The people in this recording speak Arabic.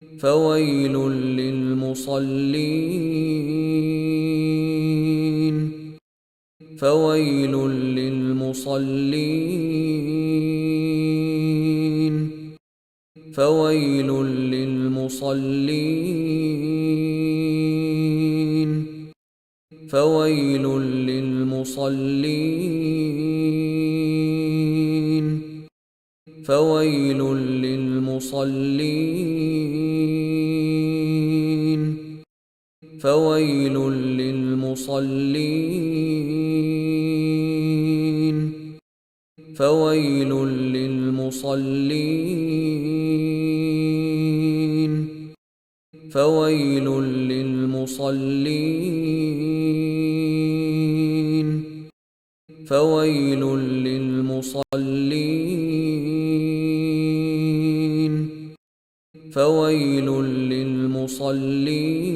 فويل للمصلين فويل للمصلين فويل للمصلين فويل للمصلين فويل للمصلين فويل للمصلين فويل للمصلين فويل للمصلين فويل للمصلين فويل للمصلين